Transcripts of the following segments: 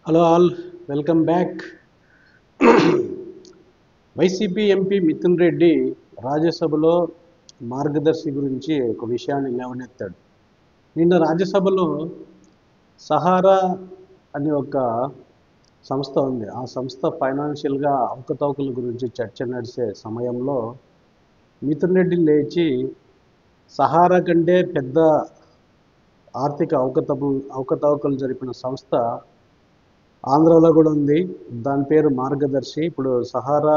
Hello all, welcome back. YCP MP Mithun Reddy రాజ్యసభలో మార్గదర్శి గురించి ఒక విషయాన్ని లేవనెత్తాడు. నిన్న రాజ్యసభలో సహారా అనే ఒక సంస్థ ఉంది. ఆ సంస్థ ఫైనాన్షియల్గా అవకతవకల గురించి చర్చ నడిచే సమయంలో మిథున్ రెడ్డి లేచి సహారా కంటే పెద్ద ఆర్థిక అవకతవకలు జరిపిన సంస్థ ఆంధ్రాలో కూడా ఉంది. దాని పేరు మార్గదర్శి. ఇప్పుడు సహారా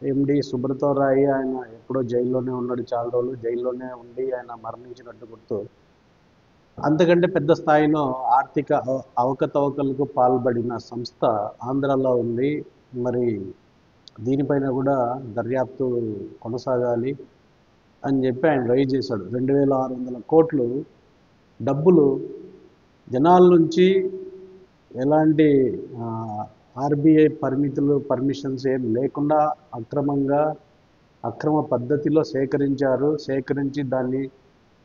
ఎండి సుబ్రతో రాయి ఆయన ఎప్పుడో జైల్లోనే ఉన్నాడు, చాలా రోజులు జైల్లోనే ఉండి ఆయన మరణించినట్టు గుర్తు. అంతకంటే పెద్ద స్థాయిలో ఆర్థిక అవకతవకలకు పాల్పడిన సంస్థ ఆంధ్రాలో ఉంది. మరి దీనిపైన కూడా దర్యాప్తు కొనసాగాలి అని చెప్పి ఆయన రైజ్ చేశాడు. 2600 కోట్లు డబ్బులు జనాల నుంచి ఎలాంటి ఆర్బీఐ పర్మిషన్స్ ఏం లేకుండా అక్రమ పద్ధతిలో సేకరించి దాన్ని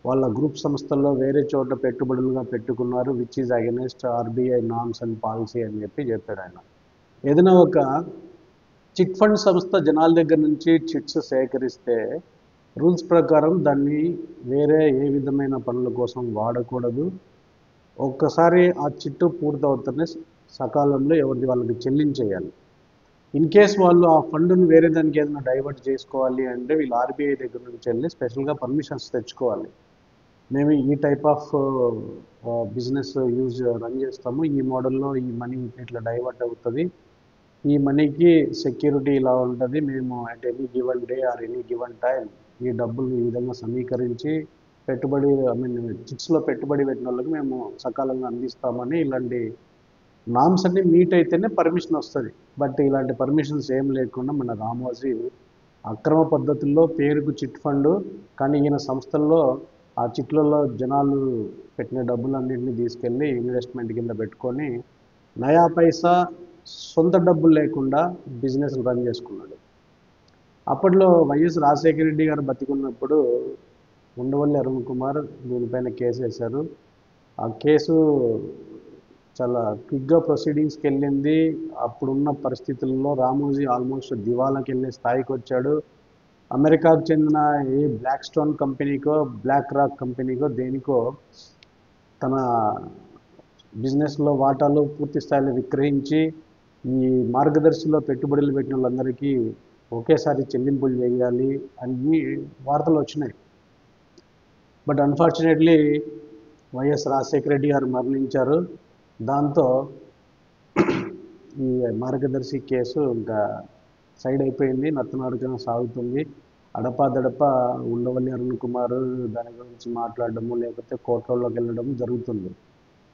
వాళ్ళ గ్రూప్ సంస్థల్లో వేరే చోట పెట్టుబడులుగా పెట్టుకున్నారు, which is against RBI norms and policy అని చెప్పాడు ఆయన. ఏదైనా ఒక చిట్ ఫండ్ సంస్థ జనాల దగ్గర నుంచి చిట్స్ సేకరిస్తే రూల్స్ ప్రకారం దాన్ని వేరే ఏ విధమైన పనుల కోసం వాడకూడదు. ఒక్కసారి ఆ చిట్టు పూర్తవుతూనే సకాలంలో ఎవరిది వాళ్ళకి చెల్లించేయాలి. ఇన్ కేస్ వాళ్ళు ఆ ఫండ్ను వేరే దానికి ఏదైనా డైవర్ట్ చేసుకోవాలి అంటే వీళ్ళు ఆర్బీఐ దగ్గర నుంచి వెళ్ళి స్పెషల్గా పర్మిషన్స్ తెచ్చుకోవాలి. మేము ఈ టైప్ ఆఫ్ బిజినెస్ రన్ చేస్తాము, ఈ మోడల్లో ఈ మనీ ఇట్లా డైవర్ట్ అవుతుంది, ఈ మనీకి సెక్యూరిటీ ఇలా ఉంటుంది, మేము at any given day or any given time ఈ డబ్బులు ఈ విధంగా సమీకరించి చిట్స్లో పెట్టుబడి పెట్టిన వాళ్ళకి మేము సకాలంగా అందిస్తామని ఇలాంటి నామ్స్ అన్ని మీట్ అయితేనే పర్మిషన్ వస్తుంది. బట్ ఇలాంటి పర్మిషన్స్ ఏం లేకుండా మన రామోజీ అక్రమ పద్ధతుల్లో పేరుకు చిట్ ఫండ్, కానీ ఈయన సంస్థల్లో ఆ చిట్లలో జనాలు పెట్టిన డబ్బులన్నింటినీ తీసుకెళ్ళి ఇన్వెస్ట్మెంట్ కింద పెట్టుకొని నయా పైసా సొంత డబ్బులు లేకుండా బిజినెస్ రన్ చేసుకున్నాడు. అప్పట్లో వైఎస్ రాజశేఖర రెడ్డి గారు బతికున్నప్పుడు ఉండవల్లి అరుణ్ కుమార్ దీనిపైన కేసు వేశారు. ఆ కేసు చాలా క్విక్గా ప్రొసీడింగ్స్కి వెళ్ళింది. అప్పుడున్న పరిస్థితుల్లో రామోజీ ఆల్మోస్ట్ దివాలాకి వెళ్ళే స్థాయికి వచ్చాడు. అమెరికాకు చెందిన ఏ బ్లాక్ స్టోన్ కంపెనీకో బ్లాక్ రాక్ కంపెనీకో దేనికో తన బిజినెస్లో వాటాలు పూర్తి స్థాయిలో విక్రయించి ఈ మార్గదర్శిలో పెట్టుబడులు పెట్టిన వాళ్ళందరికీ ఒకేసారి చెల్లింపులు చేయాలి అని వార్తలు వచ్చినాయి. But unfortunately YS Rajasekhara Reddy గారు మరణించారు. దాంతో ఈ మార్గదర్శి కేసు ఇంకా సైడ్ అయిపోయింది, నత్తనడకన సాగుతుంది. అడపాదడప ఉండవల్లి అరుణ్ కుమార్ దాని గురించి మాట్లాడడము లేకపోతే కోర్టులోకి వెళ్ళడము జరుగుతుంది.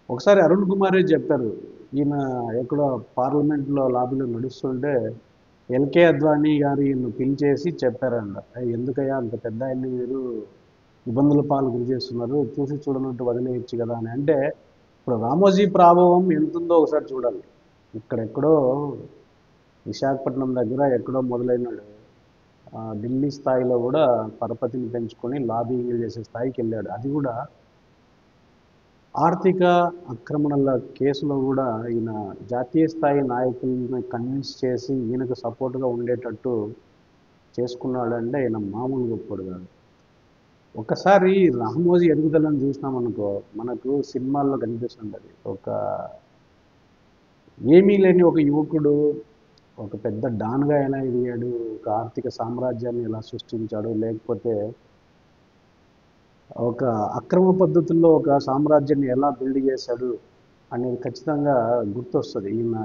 ఒకసారి అరుణ్ కుమారే చెప్పారు, ఈయన ఎక్కడో పార్లమెంట్లో లాబీలో నడుస్తుంటే ఎల్కే అద్వానీ గారు ఈయన పిలిచేసి చెప్పారంట, ఎందుకయ్యా అంత పెద్ద ఆయన్ని మీరు ఇబ్బందుల పాలు గురి చేస్తున్నారు, చూసి చూడనట్టు వదిలేయచ్చు కదా అని. అంటే ఇప్పుడు రామోజీ ప్రభావం ఎంతుందో ఒకసారి చూడాలి. ఇక్కడెక్కడో విశాఖపట్నం దగ్గర ఎక్కడో మొదలైనాడు, ఢిల్లీ స్థాయిలో కూడా పరపతిని పెంచుకొని లాబింగ్ చేసే స్థాయికి వెళ్ళాడు. అది కూడా ఆర్థిక ఆక్రమణల కేసులో కూడా ఈయన జాతీయ స్థాయి నాయకులను కన్విన్స్ చేసి ఈయనకు సపోర్ట్గా ఉండేటట్టు చేసుకున్నాడంటే ఈయన మామూలు గొప్పడు కాదు. ఒకసారి రామోజీ ఎదుగుదలను చూసినామనుకో మనకు సినిమాల్లో కనిపిస్తుంటుంది. ఒక ఏమీ లేని ఒక యువకుడు ఒక పెద్ద డాన్గా ఎలా ఎదిగాడు, ఒక ఆర్థిక సామ్రాజ్యాన్ని ఎలా సృష్టించాడు, లేకపోతే ఒక అక్రమ పద్ధతుల్లో ఒక సామ్రాజ్యాన్ని ఎలా బిల్డ్ చేశాడు అనేది ఖచ్చితంగా గుర్తొస్తుంది. ఈయన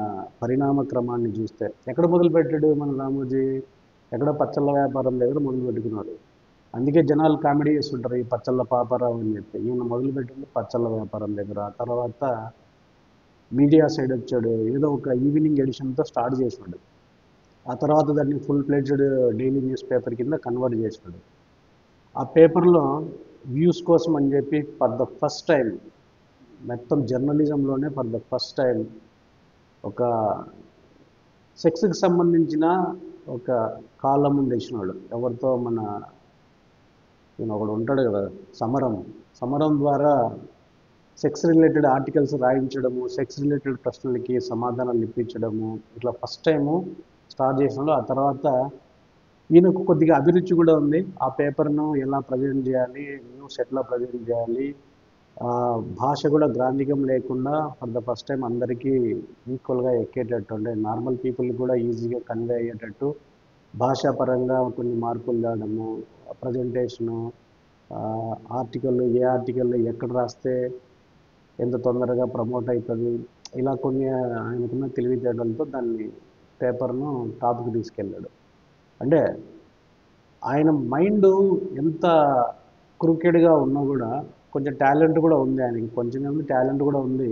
పరిణామ క్రమాన్ని చూస్తే ఎక్కడ మొదలుపెట్టాడు మన రామోజీ, ఎక్కడో పచ్చళ్ళ వ్యాపారం దగ్గర మొదలుపెట్టుకున్నాడు. అందుకే జనాలు కామెడీ చేస్తుంటారు ఈ పచ్చళ్ళ పాపారావు అని చెప్పి. ఈయన మొదలుపెట్టింది పచ్చళ్ళ వ్యాపారం దగ్గర. ఆ తర్వాత మీడియా సైడ్ వచ్చాడు, ఏదో ఒక ఈవినింగ్ ఎడిషన్తో స్టార్ట్ చేసినాడు. ఆ తర్వాత దాన్ని ఫుల్ ప్లేజ్డ్ డైలీ న్యూస్ పేపర్ కింద కన్వర్ట్ చేసినాడు. ఆ పేపర్లో వ్యూస్ కోసం అని చెప్పి ఫర్ ద ఫస్ట్ టైం మొత్తం జర్నలిజంలోనే ఫర్ ద ఫస్ట్ టైం ఒక సెక్స్కి సంబంధించిన ఒక కాలం తెచ్చినాడు. ఎవరితో ఈయన ఒకడు ఉంటాడు కదా సమరం ద్వారా సెక్స్ రిలేటెడ్ ఆర్టికల్స్ రాయించడము, సెక్స్ రిలేటెడ్ ప్రశ్నలకి సమాధానాలు ఇప్పించడము, ఇట్లా ఫస్ట్ టైము స్టార్ట్ చేసినాడు. ఆ తర్వాత ఈయనకు కొద్దిగా అభిరుచి కూడా ఉంది. ఆ పేపర్ను ఎలా ప్రజెంట్ చేయాలి, న్యూస్ ఎట్లా ప్రజెంట్ చేయాలి, ఆ, భాష కూడా గ్రాంధికం లేకుండా ఫర్ ద ఫస్ట్ టైం అందరికీ ఈక్వల్గా ఎక్కేటట్టు, అంటే నార్మల్ పీపుల్ కూడా ఈజీగా కన్వే అయ్యేటట్టు భాషాపరంగా కొన్ని మార్పులు తేవడము, ప్రజెంటేషను, ఆర్టికల్ ఏ ఆర్టికల్ ఎక్కడ రాస్తే ఎంత తొందరగా ప్రమోట్ అవుతుంది, ఇలా కొన్ని ఆయనకున్న తెలివితేటలతో దాన్ని పేపర్ను టాప్కి తీసుకెళ్ళాడు. అంటే ఆయన మైండ్ ఎంత క్రూకెడ్గా ఉన్నా కూడా కొంచెం టాలెంట్ కూడా ఉంది ఆయనకి, కొంచెం ఏమి టాలెంట్ కూడా ఉంది.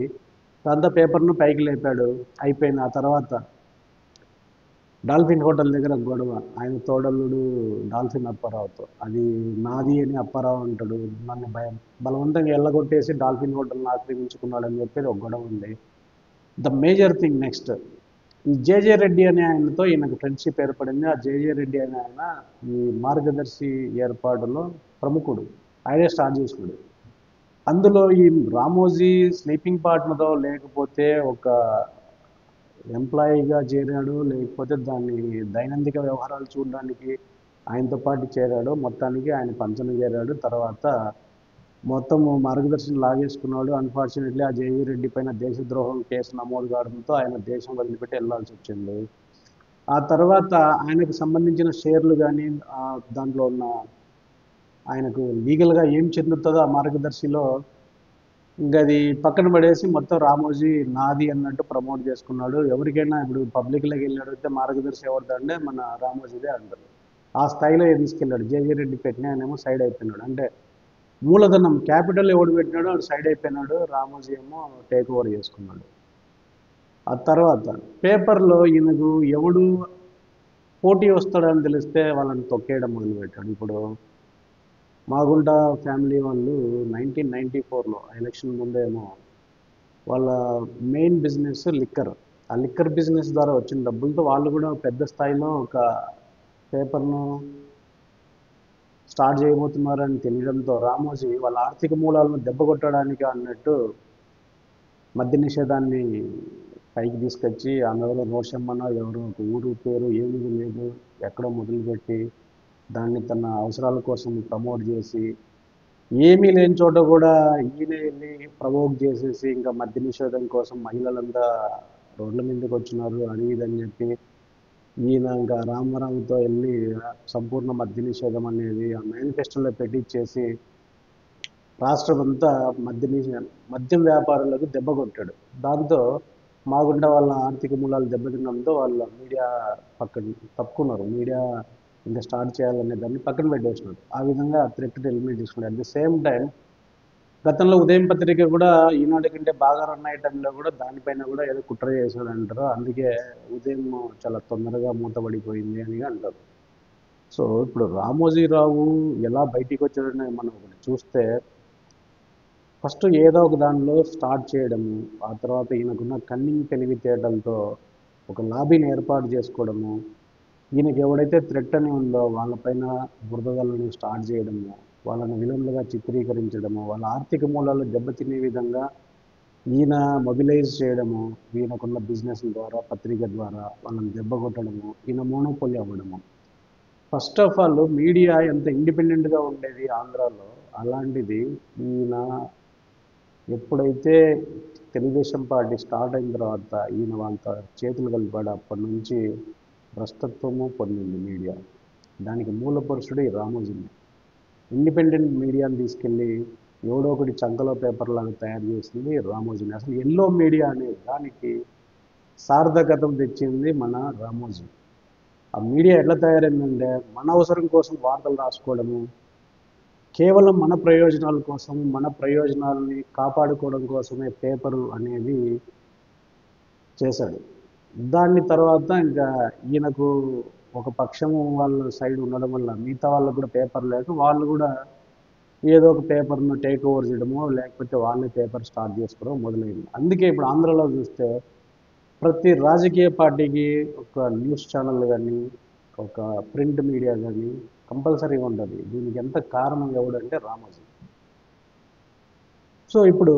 దాంతో పేపర్ను పైకి లేపాడు. అయిపోయింది. ఆ తర్వాత డాల్ఫిన్ హోటల్ దగ్గర గొడవ, ఆయన తోడల్లుడు డాల్ఫిన్ అప్పారావుతో, అది నాది అని అప్పారావు అంటాడు. నన్ను బలవంతంగా ఎల్లగొట్టేసి డాల్ఫిన్ హోటల్ని ఆక్రమించుకున్నాడని చెప్పేది ఒక గొడవ ఉంది. ద మేజర్ థింగ్ నెక్స్ట్, ఈ జేజే రెడ్డి అనే ఆయనతో ఈయనకు ఫ్రెండ్షిప్ ఏర్పడింది. ఆ జేజే రెడ్డి అనే ఆయన ఈ మార్గదర్శి ఏర్పాటులో ప్రముఖుడు, ఆయనే స్టార్ట్ చేసినాడు. అందులో ఈ రామోజీ స్లీపింగ్ పార్ట్నర్తో లేకపోతే ఒక ఎంప్లాయీగా చేరాడు, లేకపోతే దాన్ని దైనందిక వ్యవహారాలు చూడడానికి ఆయనతో పాటు చేరాడు. మొత్తానికి ఆయన పంచన చేరాడు. తర్వాత మొత్తం మార్గదర్శనం లాగేసుకున్నాడు. అన్ఫార్చునేట్లీ ఆ జేవీ రెడ్డి పైన దేశద్రోహం కేసు నమోదు కావడంతో ఆయన దేశం వదిలిపెట్టి వెళ్ళాల్సి వచ్చింది. ఆ తర్వాత ఆయనకు సంబంధించిన షేర్లు కానీ దాంట్లో ఉన్న ఆయనకు లీగల్గా ఏం చెందుతుందో ఆ మార్గదర్శిలో ఇంకా అది పక్కన పడేసి మొత్తం రామోజీ నాది అన్నట్టు ప్రమోట్ చేసుకున్నాడు. ఎవరికైనా ఇప్పుడు పబ్లిక్లోకి వెళ్ళి అడిగితే మార్గదర్శి ఎవరిదంటే మన రామోజీదే అంటారు. ఆ స్థాయిలో తీసుకెళ్ళాడు. జేజే రెడ్డి పెట్టిన ఆయనేమో సైడ్ అయిపోయినాడు. అంటే మూలధనం క్యాపిటల్ ఎవడు పెట్టినాడో వాడు సైడ్ అయిపోయినాడు. రామోజీ ఏమో టేక్ ఓవర్ చేసుకున్నాడు. ఆ తర్వాత పేపర్లో ఈయనకు ఎవడు పోటీ వస్తాడని తెలిస్తే వాళ్ళని తొక్కేయడం మొదలుపెట్టాడు. ఇప్పుడు మాగుంట ఫ్యామిలీ వాళ్ళు 1994లో ఎలక్షన్ ముందేమో వాళ్ళ మెయిన్ బిజినెస్ లిక్కర్. ఆ లిక్కర్ బిజినెస్ ద్వారా వచ్చిన డబ్బులతో వాళ్ళు కూడా పెద్ద స్థాయిలో ఒక పేపర్ను స్టార్ట్ చేయబోతున్నారని తెలియడంతో రామోజీ వాళ్ళ ఆర్థిక మూలాలను దెబ్బకొట్టడానికి అన్నట్టు మద్య నిషేధాన్ని పైకి తీసుకొచ్చి అందులో రోషమ్మన ఎవరో ఒక ఊరు పేరు ఏమీ లేదు ఎక్కడో మొదలుపెట్టి దాన్ని తన అవసరాల కోసం ప్రమోట్ చేసి ఏమీ లేని చోట కూడా ఈయన వెళ్ళి ప్రవోక్ చేసేసి ఇంకా మద్య నిషేధం కోసం మహిళలంతా రోడ్ల మీదకి వచ్చినారు అది ఇది అని చెప్పి ఈయన ఇంకా రామారావుతో వెళ్ళి సంపూర్ణ మద్య నిషేధం అనేది ఆ మేనిఫెస్టోలో పెట్టించేసి రాష్ట్రం అంతా మద్యం వ్యాపారులకు దెబ్బ కొట్టాడు. దాంతో మాగుంట వాళ్ళ ఆర్థిక మూలాలు దెబ్బతినడంతో వాళ్ళ మీడియా పక్కన తప్పుకున్నారు. మీడియా ఇంకా స్టార్ట్ చేయాలనే దాన్ని పక్కన పెట్టేసినారు. ఆ విధంగా థ్రెట్ ఎలిమినేట్ చేసుకున్నారు. అట్ ది సేమ్ టైం గతంలో ఉదయం పత్రిక కూడా ఈనాడు కంటే బాగా రన్ అయ్యే టైంలో కూడా దానిపైన కూడా ఏదో కుట్ర చేశాడు అంటారు. అందుకే ఉదయం చాలా తొందరగా మూతపడిపోయింది అని అంటారు. సో ఇప్పుడు రామోజీరావు ఎలా బయటికి వచ్చాడని మనం ఒకటి చూస్తే ఫస్ట్ ఏదో ఒక దానిలో స్టార్ట్ చేయడము, ఆ తర్వాత ఈయనకున్న కన్నింగ్ తెలివితేటలతో ఒక లాబీని ఏర్పాటు చేసుకోవడము, ఈయనకి ఎవడైతే థ్రెట్ అని ఉందో వాళ్ళపైన బురదలను స్టార్ట్ చేయడము, వాళ్ళని విలన్లుగా చిత్రీకరించడము, వాళ్ళ ఆర్థిక మూలాలు దెబ్బతినే విధంగా ఈయన మొబిలైజ్ చేయడము, ఈయనకున్న బిజినెస్ ద్వారా పత్రిక ద్వారా వాళ్ళని దెబ్బ కొట్టడము, ఈయన మోనోపోలి అవ్వడము. ఫస్ట్ ఆఫ్ ఆల్ మీడియా ఎంత ఇండిపెండెంట్గా ఉండేది ఆంధ్రాలో, అలాంటిది ఈయన ఎప్పుడైతే తెలుగుదేశం పార్టీ స్టార్ట్ అయిన తర్వాత ఈయన వాళ్ళ చేతులు కలిపాడు అప్పటి నుంచి భ్రష్టత్వము పొందింది మీడియా. దానికి మూల పురుషుడు ఈ రామోజీనే. ఇండిపెండెంట్ మీడియాని తీసుకెళ్ళి ఎవడో ఒకటి చంకలో పేపర్ లాగా తయారు చేసింది రామోజీని. అసలు ఎల్లో మీడియా అనే దానికి సార్థకతం తెచ్చింది మన రామోజీ. ఆ మీడియా ఎట్లా తయారైందంటే మన అవసరం కోసం వార్తలు రాసుకోవడము, కేవలం మన ప్రయోజనాల కోసం మన ప్రయోజనాలని కాపాడుకోవడం కోసమే పేపరు అనేది చేశాడు. దాన్ని తర్వాత ఇంకా ఈయనకు ఒక పక్షము వాళ్ళ సైడ్ ఉండడం వల్ల మిగతా వాళ్ళకు కూడా పేపర్ లేక వాళ్ళు కూడా ఏదో ఒక పేపర్ను టేక్ ఓవర్ చేయడమో లేకపోతే వాళ్ళే పేపర్ స్టార్ట్ చేసుకోవడం మొదలైంది. అందుకే ఇప్పుడు ఆంధ్రాలో చూస్తే ప్రతి రాజకీయ పార్టీకి ఒక న్యూస్ ఛానల్ కానీ ఒక ప్రింట్ మీడియా కానీ కంపల్సరీగా ఉంటుంది. దీనికి ఎంత కారణం ఎవడంటే రామోజీ. సో ఇప్పుడు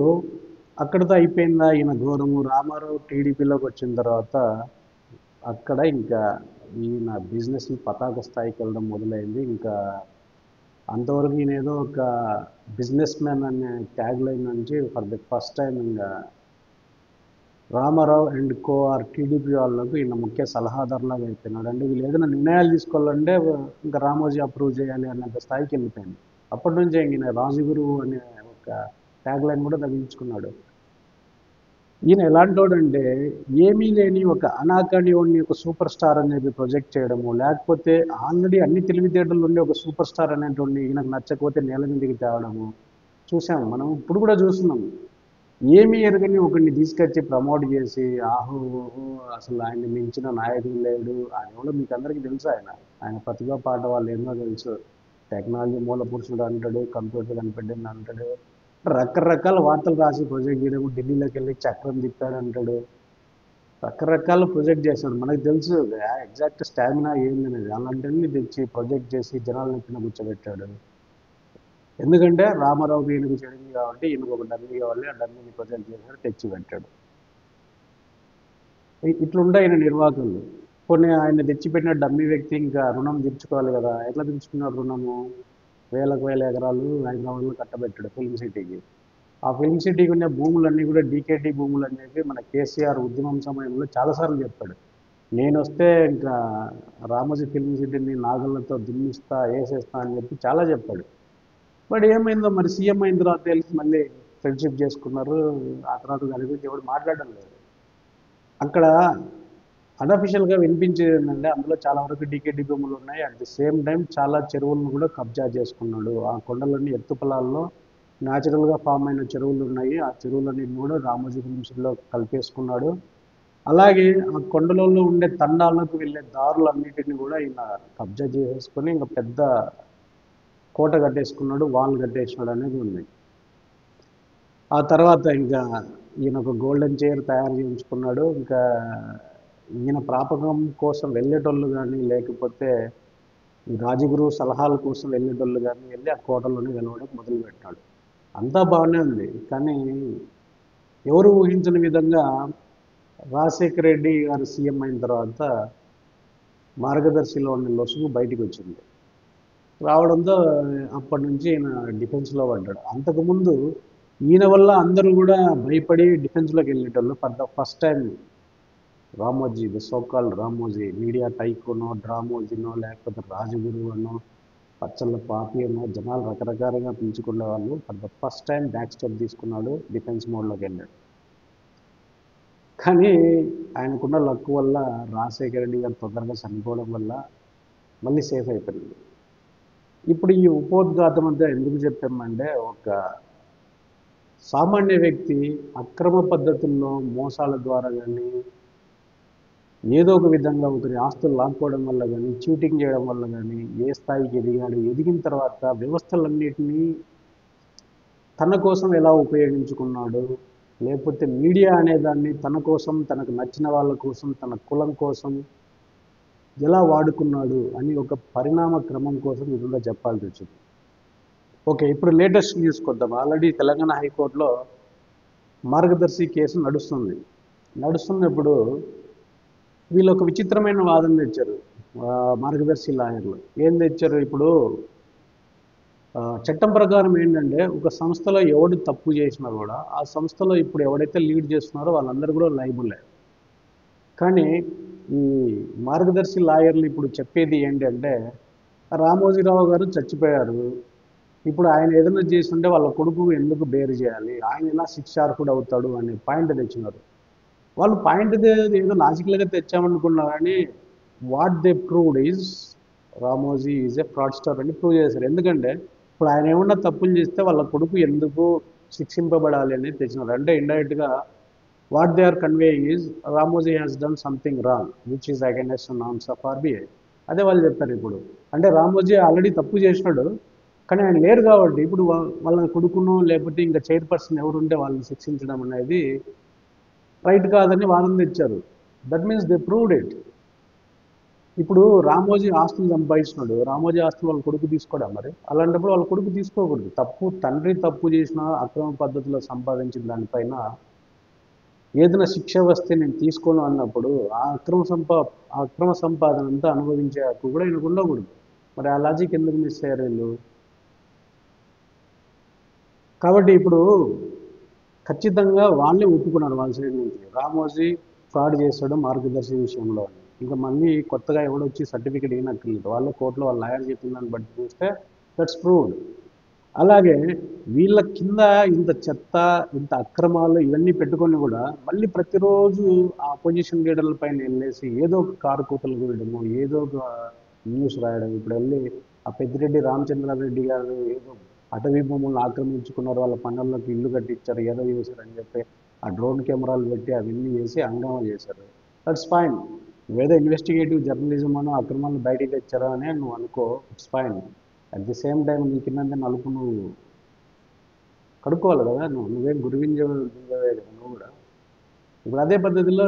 అక్కడితో అయిపోయిందా ఈయన ఘోరము? రామారావు టీడీపీలోకి వచ్చిన తర్వాత అక్కడ ఇంకా ఈయన బిజినెస్ పతాక స్థాయికి వెళ్ళడం మొదలైంది. ఇంకా అంతవరకు ఈయన ఏదో ఒక బిజినెస్ మ్యాన్ అనే ట్యాగ్ లైన్ నుంచి ఫర్ ది ఫస్ట్ టైం ఇంకా Rama Rao and co or TDP వాళ్ళకు ఈయన ముఖ్య సలహాదారులాగా అయిపోయినాడు. అంటే వీళ్ళు ఏదైనా నిర్ణయాలు తీసుకోవాలంటే ఇంకా రామోజీ అప్రూవ్ చేయాలి అన్నంత స్థాయికి వెళ్ళిపోయింది. అప్పటి నుంచే ఈయన రాజుగురు అనే ఒక ట్యాగ్ లైన్ కూడా తగిలించుకున్నాడు. ఈయన ఎలాంటోడంటే ఏమీ లేని ఒక అనాకాడియోని ఒక సూపర్ స్టార్ అనేది ప్రొజెక్ట్ చేయడము, లేకపోతే ఆల్రెడీ అన్ని తెలివితేటలు ఉండే ఒక సూపర్ స్టార్ అనేటువంటి ఈయనకు నచ్చకపోతే నేల మీదకి తేవడము చూసాము. మనం ఇప్పుడు కూడా చూస్తున్నాము. ఏమీ ఎరగని ఒకరిని తీసుకొచ్చి ప్రమోట్ చేసి ఆహో ఓహో అసలు ఆయన్ని మించిన నాయకుడు లేడు. ఆయన కూడా మీకు అందరికీ తెలుసు. ఆయన ప్రతిభా పాట వాళ్ళు ఎన్నో తెలుసు. టెక్నాలజీ మూల పురుషుడు అంటాడు, కంప్యూటర్ కనిపెట్టింది అంటాడు, రకరకాల వార్తలు రాసి ప్రొజెక్ట్ చేయడం, ఢిల్లీలోకి వెళ్ళి చక్రం తిప్పాడు అంటాడు, రకరకాల ప్రొజెక్ట్ చేశాడు. మనకు తెలుసు ఎగ్జాక్ట్ స్టామినా ఏందనేది. అలాంటివన్నీ తెచ్చి ప్రొజెక్ట్ చేసి జనాల నెత్తిన కూర్చోబెట్టాడు. ఎందుకంటే రామారావుకి ఈయనకు చెడింది కాబట్టి ఈయనకు ఒక డమ్మీ కావాలి, ఆ డమ్మీని ప్రొజెక్ట్ చేశాడు, తెచ్చి పెట్టాడు. ఇట్లుండే ఆయన నిర్వాహకులు. కొన్ని ఆయన తెచ్చిపెట్టిన డమ్మీ వ్యక్తి ఇంకా రుణం తీర్చుకోవాలి కదా. ఎట్లా తీర్చుకున్నాడు రుణము? వేలకు వేల ఎకరాలు హైదరాబాద్లో కట్టబెట్టాడు ఫిల్మ్ సిటీకి. ఆ ఫిల్మ్ సిటీకి ఉన్న భూములన్నీ కూడా డీకేటీ భూములు అనేవి మన కేసీఆర్ ఉద్యమం సమయంలో చాలాసార్లు చెప్పాడు. నేను వస్తే ఇంకా రామోజీ ఫిల్మ్ సిటీని నాగళ్ళతో దున్నిస్తా, వేసేస్తా అని చెప్పి చాలా చెప్పాడు. బట్ ఏమైందో మరి సీఎం అయిన తర్వాత తెలిసి మళ్ళీ ఫ్రెండ్షిప్ చేసుకున్నారు. ఆ తర్వాత దాని గురించి ఎవరు మాట్లాడడం లేదు. అక్కడ అన్అఫిషియల్గా వినిపించేది ఏంటంటే అందులో చాలా వరకు డీకేటీ భూములు ఉన్నాయి. అట్ ది సేమ్ టైం చాలా చెరువులను కూడా కబ్జా చేసుకున్నాడు. ఆ కొండలన్నీ ఎత్తు పొలాల్లో న్యాచురల్గా ఫామ్ అయిన చెరువులు ఉన్నాయి. ఆ చెరువులన్నింటినీ కూడా రామోజీ ఫిల్మ్స్లో కలిపేసుకున్నాడు. అలాగే ఆ కొండలలో ఉండే తండాలకు వెళ్ళే దారులన్నిటిని కూడా ఈయన కబ్జా చేసేసుకొని ఇంకా పెద్ద కోట కట్టేసుకున్నాడు, వాల్ కట్టేసినాడు అనేది ఉంది. ఆ తర్వాత ఇంకా ఈయన ఒక గోల్డెన్ చైర్ తయారు చేయించుకున్నాడు. ఇంకా ఈయన ప్రాపకం కోసం వెళ్ళేటోళ్ళు కానీ, లేకపోతే ఈ రాజగురు సలహాల కోసం వెళ్ళేటోళ్ళు కానీ వెళ్ళి ఆ కోటలోనే వెలవడం మొదలుపెట్టాడు. అంతా బాగానే ఉంది. కానీ ఎవరు ఊహించని విధంగా రాజశేఖర రెడ్డి గారు సీఎం అయిన తర్వాత మార్గదర్శిలో ఉన్న లొసుగు బయటికి వచ్చింది. రావడంతో అప్పటి నుంచి ఈయన డిఫెన్స్లో పడ్డాడు. అంతకుముందు ఈయన వల్ల అందరూ కూడా భయపడి డిఫెన్స్లోకి వెళ్ళేటోళ్ళు. For the first time Ramoji, the so called Ramoji, media టైకోనో, డ్రామోజీనో, లేకపోతే రాజగురు అనో, పచ్చళ్ళ పాపి అనో జనాలు రకరకాలుగా పిలుచుకునే వాళ్ళు for the first time back step తీసుకున్నాడు, డిఫెన్స్ మోడ్లోకి వెళ్ళాడు. కానీ ఆయనకున్న లక్ వల్ల రాజశేఖర రెడ్డి గారు తొందరగా చనిపోవడం వల్ల మళ్ళీ సేఫ్ అయిపోయింది. ఇప్పుడు ఈ ఉపోద్ఘాతం అంతా ఎందుకు చెప్పామంటే ఒక సామాన్య వ్యక్తి అక్రమ పద్ధతుల్లో మోసాల ద్వారా కానీ, ఏదో ఒక విధంగా ఒకరి ఆస్తులు లాక్కోవడం వల్ల కానీ, చీటింగ్ చేయడం వల్ల కానీ ఏ స్థాయికి ఎదిగాడు, ఎదిగిన తర్వాత వ్యవస్థలన్నిటినీ తన కోసం ఎలా ఉపయోగించుకున్నాడు, లేకపోతే మీడియా అనేదాన్ని తన కోసం, తనకు నచ్చిన వాళ్ళ కోసం, తన కులం కోసం ఎలా వాడుకున్నాడు అని ఒక పరిణామ క్రమం కోసం ఇదిలో చెప్పాల్సి వచ్చింది. ఓకే, ఇప్పుడు లేటెస్ట్ న్యూస్ కొద్దాం. ఆల్రెడీ తెలంగాణ హైకోర్టులో మార్గదర్శి కేసు నడుస్తున్నప్పుడు వీళ్ళు ఒక విచిత్రమైన వాదన తెచ్చారు. మార్గదర్శి లాయర్లు ఏం తెచ్చారు? ఇప్పుడు చట్టం ప్రకారం ఏంటంటే ఒక సంస్థలో ఎవడు తప్పు చేసినా కూడా ఆ సంస్థలో ఇప్పుడు ఎవడైతే లీడ్ చేస్తున్నారో వాళ్ళందరూ కూడా లైబులే. కానీ ఈ మార్గదర్శి లాయర్లు ఇప్పుడు చెప్పేది ఏంటంటే రామోజీరావు గారు చచ్చిపోయారు, ఇప్పుడు ఆయన ఏదైనా చేస్తుంటే వాళ్ళ కొడుకు ఎందుకు బేరు చేయాలి, ఆయన ఎలా శిక్షార్హుడు అవుతాడు అనే పాయింట్ తెచ్చినారు. వాళ్ళు పాయింట్ ఏదో లాజికల్గా తెచ్చామనుకున్నారు. కానీ what they proved is Ramoji is a fraudster అని ప్రూవ్ చేశారు. ఎందుకంటే ఇప్పుడు ఆయన ఏమన్నా తప్పులు చేస్తే వాళ్ళ కొడుకు ఎందుకు శిక్షింపబడాలి అనేది తెచ్చినారు. అంటే ఇండైరెక్ట్గా what they are conveying is Ramoji has done something wrong which is against norms of RBI. అదే వాళ్ళు చెప్పారు. ఇప్పుడు అంటే రామోజీ ఆల్రెడీ తప్పు చేసినాడు, కానీ ఆయన లేరు కాబట్టి ఇప్పుడు వాళ్ళ కొడుకును లేకపోతే ఇంకా చైర్పర్సన్ ఎవరుంటే వాళ్ళని శిక్షించడం అనేది రైట్ కాదని వాదన తెచ్చారు. That means they proved it. ఇప్పుడు రామోజీ ఆస్తులు సంపాదిస్తున్నాడు, రామోజీ ఆస్తులు వాళ్ళ కొడుకు తీసుకోడా మరి? అలాంటప్పుడు వాళ్ళ కొడుకు తీసుకోకూడదు. తండ్రి తప్పు చేసిన అక్రమ పద్ధతిలో సంపాదించిన దానిపైన ఏదైనా శిక్ష వస్తే నేను తీసుకోను అన్నప్పుడు ఆ అక్రమ సంపాదన అంతా అనుభవించే హక్కు కూడా ఈయనకు ఉండకూడదు. మరి ఆ లాజిక్ ఎందుకు మిస్ అయ్యారు వీళ్ళు? కాబట్టి ఇప్పుడు ఖచ్చితంగా వాళ్ళే ఒప్పుకున్నారు వాళ్ళ సైడ్ నుంచి, రామోజీ ఫ్రాడ్ చేస్తాడు మార్గదర్శి విషయంలో అని. ఇంకా మళ్ళీ కొత్తగా ఎవడొచ్చి సర్టిఫికేట్ ఇవ్వనక్కర్లేదు, వాళ్ళే కోర్టులో వాళ్ళ లాయర్ చెప్పిన దాన్ని బట్టి చూస్తే దట్స్ ప్రూవ్డ్. అలాగే వీళ్ళ కింద ఇంత చెత్త, ఇంత అక్రమాలు ఇవన్నీ పెట్టుకొని కూడా మళ్ళీ ప్రతిరోజు ఆ అపోజిషన్ లీడర్ల పైన వెళ్ళేసి ఏదో ఒక కారు కూతలు కూయడము, ఏదో ఒక న్యూస్ రాయడం. ఇప్పుడు వెళ్ళి ఆ పెద్దిరెడ్డి రామచంద్రారెడ్డి గారు ఏదో అటవీ భూములను ఆక్రమించుకున్నారు, వాళ్ళ పనుల్లోకి ఇల్లు కట్టించారు, ఏదో చేశారు అని చెప్పి ఆ డ్రోన్ కెమెరాలు పెట్టి అవన్నీ చేసి హంగామా చేశారు. That's fine. నువ్వేదో ఇన్వెస్టిగేటివ్ జర్నలిజం అనో అక్రమాలను బయటికి తెచ్చారా అని నువ్వు అనుకో, it's fine. At the same time నీ కింద నలుపు నువ్వు కడుక్కోవాలి కదా, నువ్వేం గింజవే కదా నువ్వు కూడా. ఇప్పుడు అదే పద్ధతిలో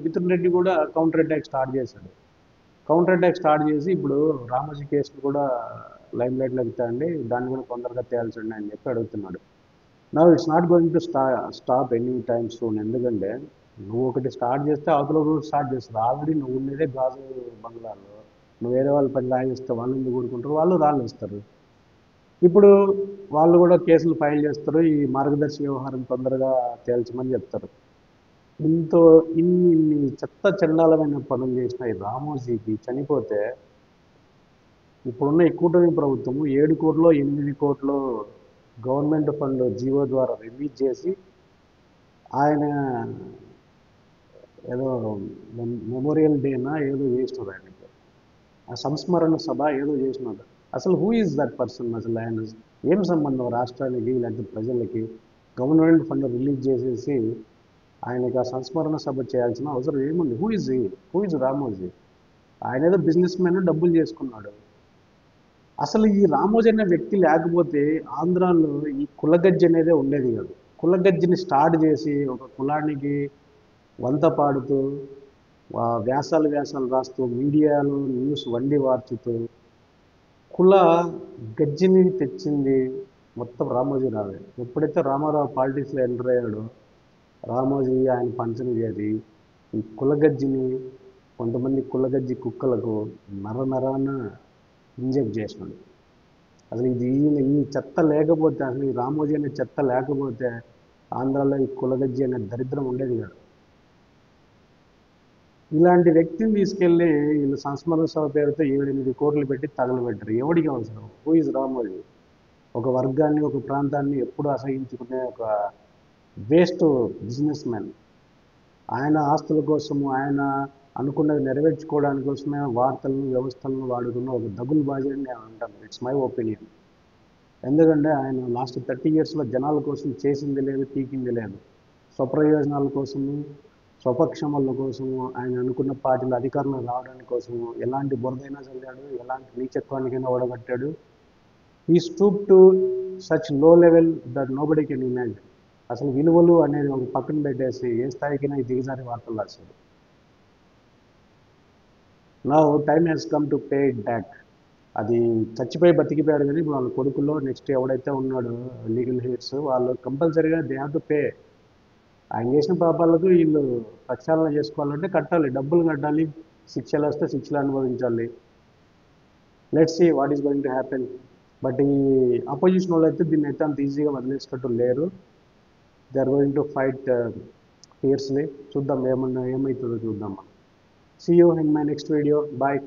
మిథున్ రెడ్డి కూడా కౌంటర్ అటాక్ స్టార్ట్ చేశాడు. కౌంటర్ అటాక్ స్టార్ట్ చేసి ఇప్పుడు రామోజీ కేసును కూడా లైమ్ లైట్లోకి తేండి, దాన్ని కూడా తొందరగా తేల్చండి అని చెప్పి అడుగుతున్నాడు. నా it's not going to stop any time soon. ఎందుకంటే నువ్వు ఒకటి స్టార్ట్ చేస్తే అవతల కూడా స్టార్ట్ చేస్తారు. ఆల్రెడీ నువ్వు ఉండేదే గాజు బంగ్లాలో, నువ్వు వేరే వాళ్ళ పని రాయిస్తే వాళ్ళు ఎందుకు ఊరుకుంటారు? వాళ్ళు రాళ్ళు ఇస్తారు. ఇప్పుడు వాళ్ళు కూడా కేసులు ఫైల్ చేస్తారు, ఈ మార్గదర్శి వ్యవహారం తొందరగా తేల్చమని చెప్తారు. ఇంతో ఇన్ని చెత్త చండాలమైన పనులు చేసిన ఈ రామోజీకి చనిపోతే ఇప్పుడున్న ఈ కూటమి ప్రభుత్వము 7 కోట్లు 8 కోట్లు గవర్నమెంట్ ఫండ్ జీవో ద్వారా రిలీజ్ చేసి ఆయన ఏదో మెమోరియల్ డేనా ఏదో చేసినారు ఆయనకి, ఆ సంస్మరణ సభ ఏదో చేసినారు. అసలు హూ ఈజ్ దట్ పర్సన్? అసలు ఆయన ఏం సంబంధం రాష్ట్రానికి లేకపోతే ప్రజలకి? గవర్నమెంట్ ఫండ్ రిలీజ్ చేసేసి ఆయనకి ఆ సంస్మరణ సభ చేయాల్సిన అవసరం ఏముంది? Who is Ramoji? ఆయన ఏదో బిజినెస్ మ్యాన్, డబ్బులు చేసుకున్నాడు. అసలు ఈ రామోజీ అనే వ్యక్తి లేకపోతే ఆంధ్రాలో ఈ కులగజ్జి అనేదే ఉండేది కాదు. కులగజ్జిని స్టార్ట్ చేసి ఒక కులానికి వంత పాడుతూ వ్యాసాలు రాస్తూ మీడియాలో న్యూస్ వండి వార్చుతూ కుల గజ్జిని తెచ్చింది మొత్తం రామోజీ రావే. ఎప్పుడైతే రామారావు పాలిటిక్స్లో ఎంటర్ అయ్యాడో రామోజీ ఆయన పంచని చేరి ఈ కులగజ్జిని కొంతమంది కులగజ్జి కుక్కలకు నరాన ఇంజెక్ట్ చేసినాడు. అసలు ఈ చెత్త లేకపోతే, అసలు ఈ రామోజీ అనే చెత్త లేకపోతే ఆంధ్రాలో ఈ కులగజ్జి అనే దరిద్రం ఉండేది కాదు. ఇలాంటి వ్యక్తిని తీసుకెళ్ళి వీళ్ళు సంస్మరణ సభ పేరుతో 7-8 కోట్లు పెట్టి తగలబెట్టారు. ఎవడికి అవసరం? Who is Ramoji? ఒక వర్గాన్ని, ఒక ప్రాంతాన్ని ఎప్పుడు అసహించుకునే ఒక వేస్ట్ బిజినెస్ మ్యాన్. ఆయన ఆస్తుల కోసము, ఆయన అనుకున్నది నెరవేర్చుకోవడానికి కోసమే వార్తలను వ్యవస్థలను వాడుకున్న ఒక దగులు బాజీ అని నేను అంటాను. It's my opinion. ఎందుకంటే ఆయన లాస్ట్ 30 yearsలో జనాల కోసం చేసింది లేదు, పీకింది లేదు. స్వప్రయోజనాల కోసము, స్వపక్షముల కోసము, ఆయన అనుకున్న పార్టీలు అధికారంలో రావడానికి కోసము ఎలాంటి బురదైనా చల్లాడు, ఎలాంటి నీచత్వానికైనా ఒడగట్టాడు. ఈ stoop to such low level that nobody can imagine. అసలు విలువలు అనేది ఒక పక్కన పెట్టేసి ఏ స్థాయికైనా ఈ దిగజారి వార్తలు రాశాడు. Now time has come to pay it back. అది చచ్చిపోయి బతికిపోయాడు కానీ ఇప్పుడు వాళ్ళ కొడుకులో నెక్స్ట్ ఎవడైతే ఉన్నాడో లీగల్ హెయిర్స్ వాళ్ళు కంపల్సరీగా దే హ్యావ్ టు పే. ఆయన చేసిన పాపాలకు వీళ్ళు ప్రక్షాళన చేసుకోవాలంటే కట్టాలి, డబ్బులు కట్టాలి, శిక్షలు వస్తే శిక్షలు అనుభవించాలి. Let's see what is going to happen. But ఈ అపోజిషన్ వాళ్ళు అయితే దీన్ని అయితే అంత ఈజీగా వదిలేసేటట్టు లేరు. They are going to fight fiercely. చూద్దాం ఏమవుతుందో చూద్దాం. See you in my next video. Bye.